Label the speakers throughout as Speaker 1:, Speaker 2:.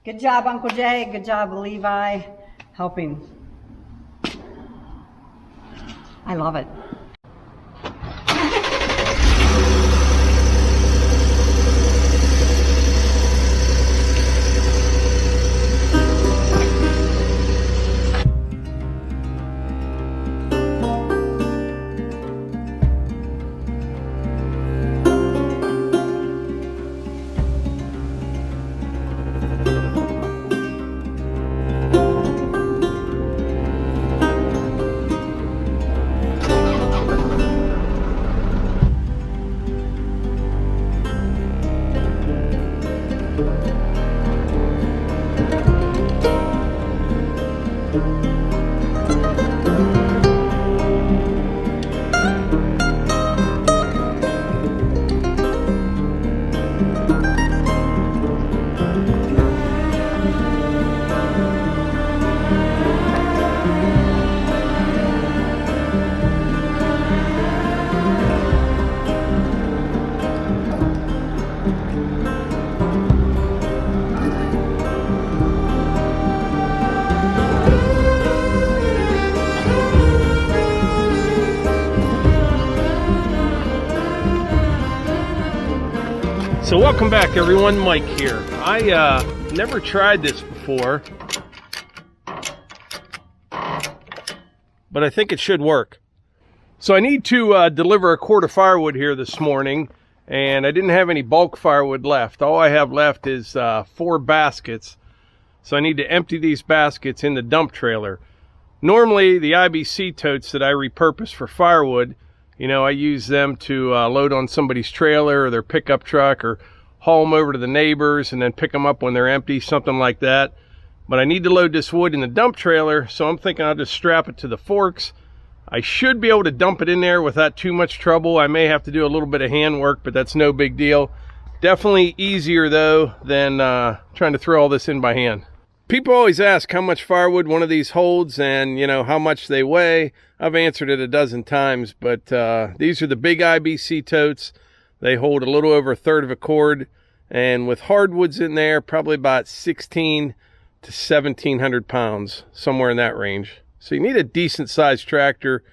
Speaker 1: Good job, Uncle Jay. Good job, Levi, helping. I love it.
Speaker 2: So welcome back everyone, Mike here. I never tried this before, but I think it should work. So I need to deliver a cord of firewood here this morning, and I didn't have any bulk firewood left. All I have left is 4 baskets. So I need to empty these baskets in the dump trailer. Normally the IBC totes that I repurpose for firewood, you know, I use them to load on somebody's trailer or their pickup truck, or haul them over to the neighbors and then pick them up when they're empty, something like that. But I need to load this wood in the dump trailer, so I'm thinking I'll just strap it to the forks. I should be able to dump it in there without too much trouble. I may have to do a little bit of hand work, but that's no big deal. Definitely easier though than trying to throw all this in by hand. People always ask how much firewood one of these holds and, you know, how much they weigh. I've answered it a dozen times, but these are the big IBC totes. They hold a little over 1/3 of a cord, and with hardwoods in there, probably about 16 to 1700 pounds, somewhere in that range. So you need a decent sized tractor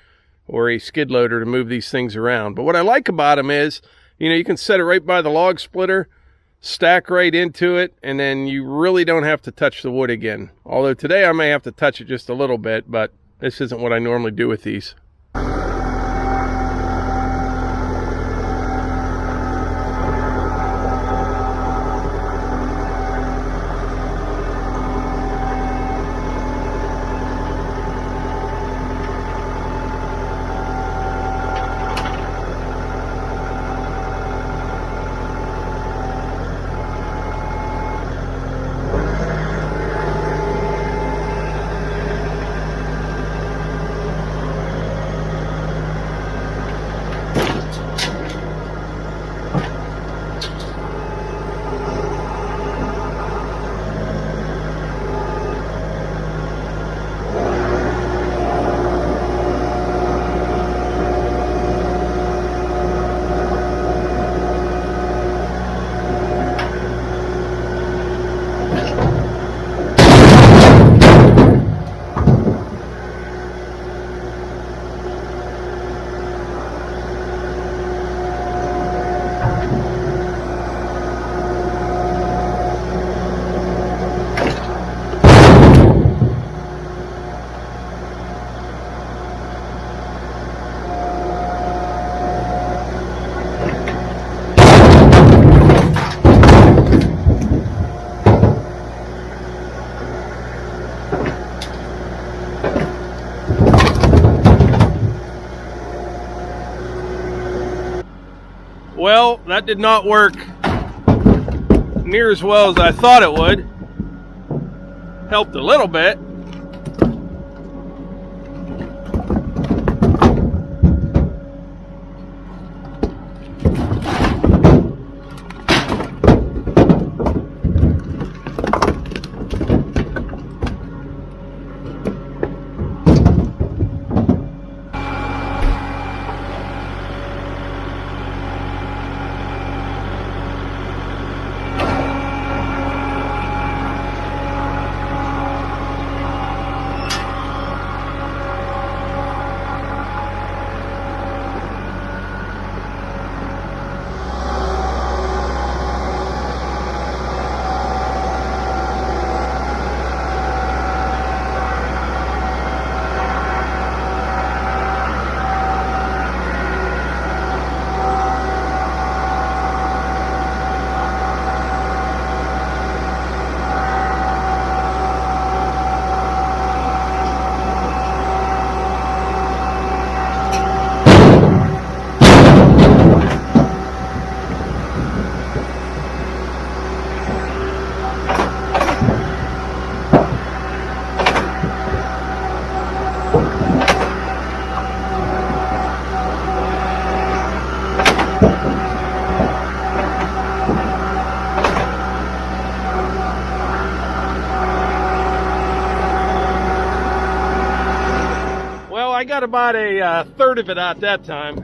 Speaker 2: or a skid loader to move these things around. But what I like about them is, you know, you can set it right by the log splitter, stack right into it, and then you really don't have to touch the wood again. Although today I may have to touch it just a little bit, but this isn't what I normally do with these. Well, that did not work near as well as I thought it would. Helped a little bit. got about a third of it out that time.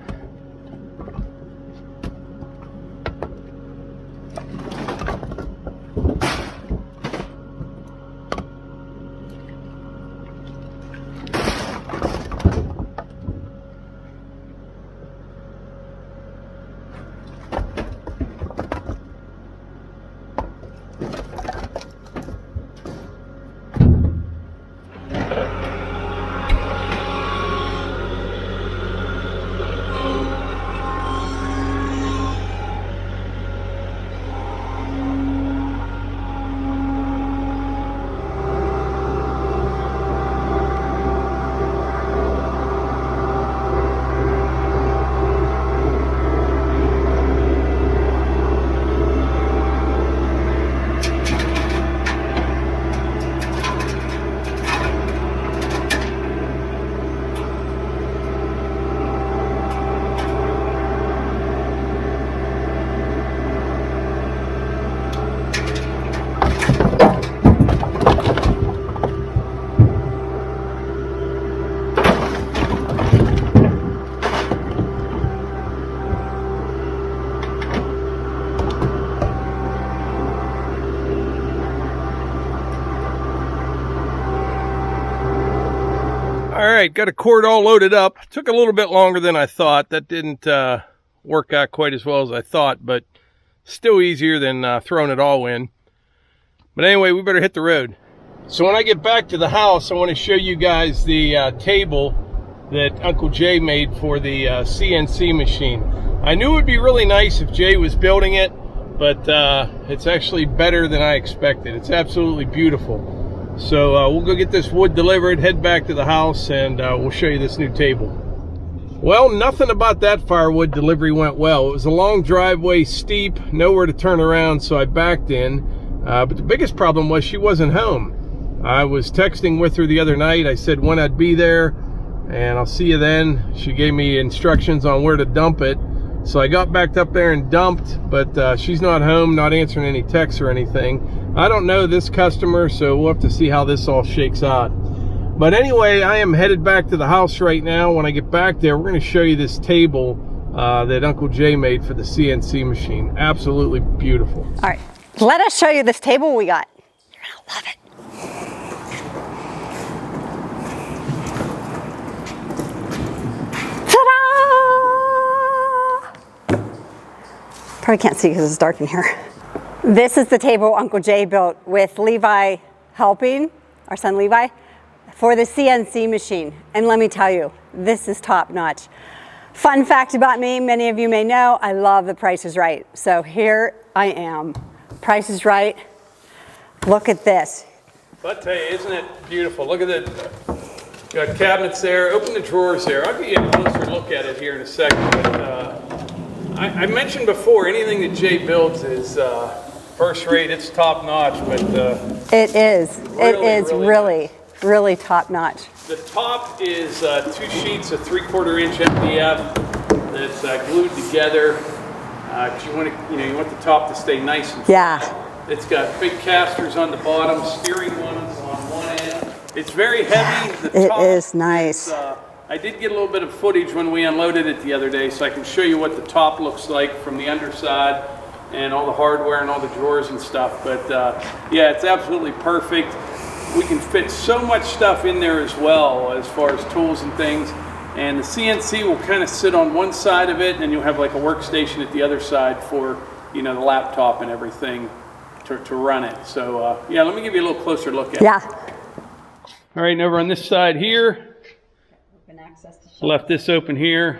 Speaker 2: All right, got a cord all loaded up. Took a little bit longer than I thought. That didn't work out quite as well as I thought, but still easier than throwing it all in. But anyway, we better hit the road. So when I get back to the house, I want to show you guys the table that Uncle Jay made for the CNC machine. I knew it would be really nice if Jay was building it, but it's actually better than I expected. It's absolutely beautiful. So we'll go get this wood delivered, head back to the house, and we'll show you this new table. Well, nothing about that firewood delivery went well. It was a long driveway, steep, nowhere to turn around, so I backed in. But the biggest problem was she wasn't home. I was texting with her the other night. I said when I'd be there, and I'll see you then. She gave me instructions on where to dump it. So I got backed up there and dumped, but she's not home, not answering any texts or anything. I don't know this customer, so we'll have to see how this all shakes out. But anyway, I am headed back to the house right now. When I get back there, we're going to show you this table that Uncle Jay made for the CNC machine. Absolutely beautiful. All right,
Speaker 1: Let us show you this table we got. You're gonna love it. Ta-da! Probably can't see because it's dark in here. This is the table Uncle Jay built with Levi helping, our son Levi, for the CNC machine. And let me tell you, this is top notch. Fun fact about me, many of you may know, I love The Price is Right. So here I am. Price is Right. Look at this.
Speaker 2: I tell you, isn't it beautiful? Look at the got cabinets there. Open the drawers there. I'll give you a closer look at it here in a second. But I mentioned before, anything that Jay builds is first rate. It's top notch. But
Speaker 1: it is. It is really top notch.
Speaker 2: The top is 2 sheets of 3/4 inch MDF that's glued together. Because you want the top to stay nice and flat.
Speaker 1: Yeah.
Speaker 2: It's got big casters on the bottom, steering ones on one end. It's very heavy. The top
Speaker 1: is nice.
Speaker 2: I did get a little bit of footage when we unloaded it the other day, so I can show you what the top looks like from the underside and all the hardware and all the drawers and stuff. But yeah, it's absolutely perfect. We can fit so much stuff in there as well, as far as tools and things. And the CNC will kind of sit on one side of it, and you'll have like a workstation at the other side for, the laptop and everything to run it. So yeah, let me give you a little closer look at it.
Speaker 1: Yeah.
Speaker 2: All right, and over on this side here,
Speaker 1: Open access to shelves.
Speaker 2: left this open here.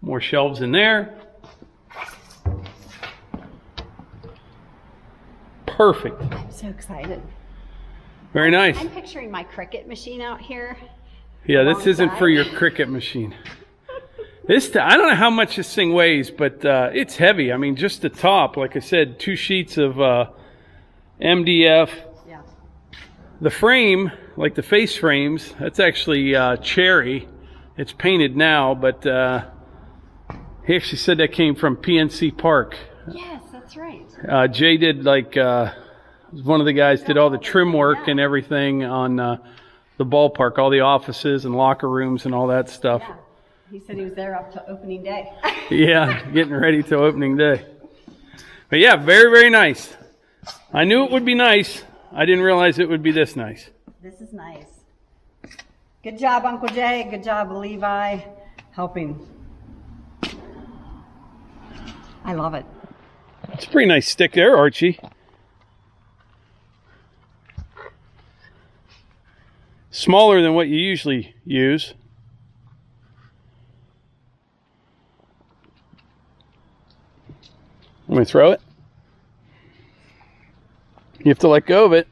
Speaker 2: More shelves in there. Perfect.
Speaker 1: I'm so excited.
Speaker 2: Very nice.
Speaker 1: I'm picturing my Cricut machine out here.
Speaker 2: Yeah, this isn't for your Cricut machine. I don't know how much this thing weighs, but it's heavy. I mean, just the top, like I said, 2 sheets of MDF. Yeah. The frame, like the face frames, that's actually cherry. It's painted now, but he actually said that came from PNC Park.
Speaker 1: Yes, that's right.
Speaker 2: Jay did one of the guys did all the trim work and everything on
Speaker 3: the ballpark, all the offices and locker rooms and all that stuff.
Speaker 1: Yeah. He said he was there up to opening day.
Speaker 3: Yeah, getting ready till opening day. But yeah, very, very nice. I knew it would be nice. I didn't realize it would be this nice.
Speaker 1: This is nice. Good job, Uncle Jay. Good job, Levi, helping. I love it.
Speaker 3: It's a pretty nice stick there, Archie. Smaller than what you usually use. Let me throw it. You have to let go of it.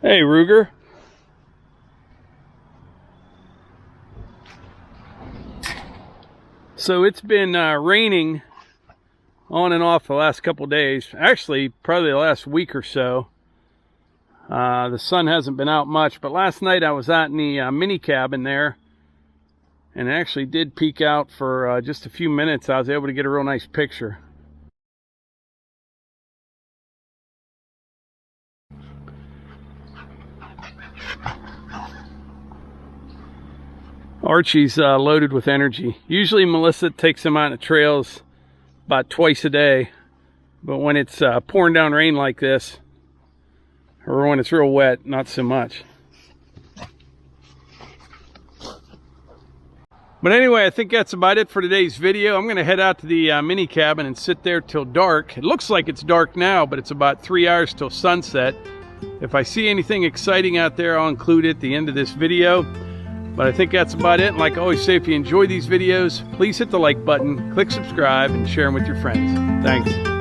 Speaker 3: Hey, Ruger. So it's been raining on and off the last couple days. Actually, probably the last week or so. The sun hasn't been out much, but last night I was out in the mini cabin there, and it actually did peek out for just a few minutes. I was able to get a real nice picture. Archie's loaded with energy. Usually Melissa takes him out on the trails about twice a day, but when it's pouring down rain like this, or when it's real wet, not so much. But anyway, I think that's about it for today's video. I'm going to head out to the mini cabin and sit there till dark. It looks like it's dark now, but it's about 3 hours till sunset. If I see anything exciting out there, I'll include it at the end of this video. But I think that's about it. And like I always say, if you enjoy these videos, please hit the like button, click subscribe, and share them with your friends. Thanks.